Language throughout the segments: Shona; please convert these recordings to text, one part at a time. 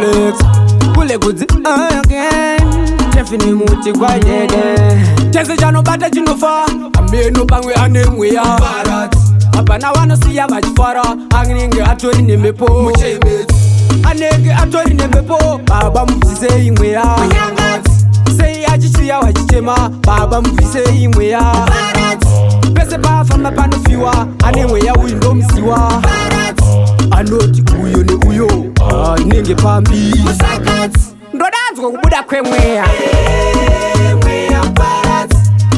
flex kule kudzi again tefini muti kwa dede tese chanobata chinofa ameno pamwe ane mweya apana vanosiya vachifara anenge atori nemhepo anenge atori nemhepo baba mubvisei mweya sei achisiya vachichema baba mubvisei mweya pese pafamba panofiwa ane mweya uyu ndomuziwa anoti uyo neuyo inenge pambi ndodanzwa kubuda kwemweya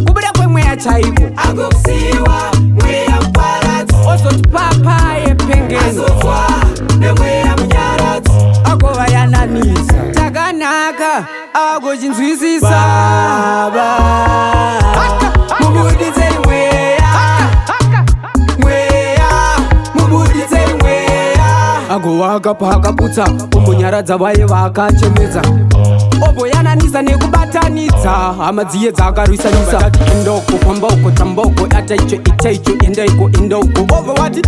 kubuda kwemweya chaiko ozoti papaye pengeni agovayananisa takanaka agochinzwisisa mubuditsei agovaka pakaputsa ombonyaradza vaye vakachemedza oboyananisa nekubatanidza hama dziye dzakarwisanisa endoko pamboko tamboko ataicho itaicho endaiko endoko ovowati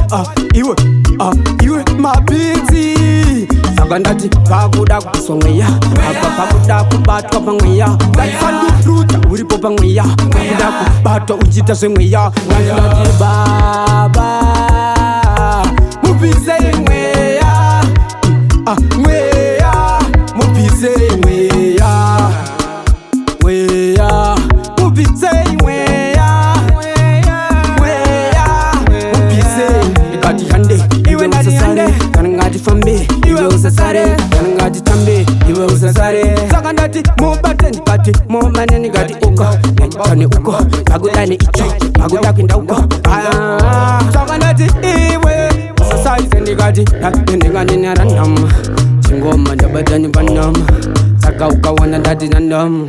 iwe mabinzi saka ndati pakuda kubviswa mweya apa pakuda kubatwa pamweya ngatifanduruta uripo pamweya pakuda kubatwa uchiita zvemweya ngandinati baba mubvisei mweya mweya mubvisei mweya mweya mubvisei mweya mweya mubvisei ndikati hande iwe usasare kana ngati fambe iwe usasare kana ngati tambe iwe usasare saka ndati mubate ndikati mumane ndikati uko ndikane uko akudane icho akudake ndauko saka ndati iwe usasaize ndikati ndinganenarandama chingoma ndabatani panama saka ukawana ndati nandama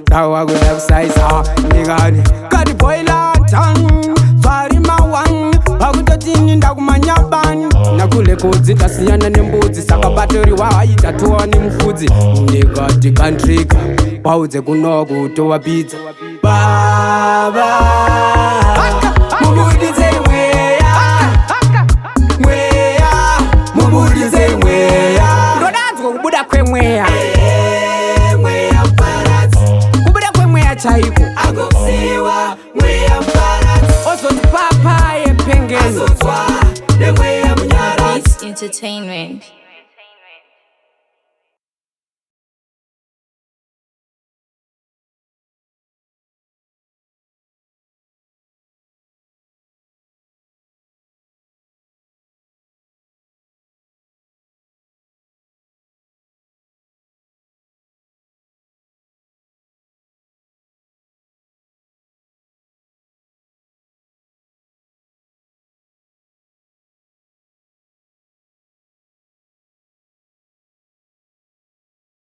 tawakuda kusaiza ndikati kati boilatan zvarimawan pakutotini ndakumanyabani nakule kodzi tasiyana nembudzi saka batoriwa haitatowa nemufudzi ndikati kantrika waudze kunoku towapidza baba mubuditsei mubuditsei mweya ndodanzwa kubuda kwemweya kubuda kwemweya chaiko ozoti papaye pengeni Entertainment.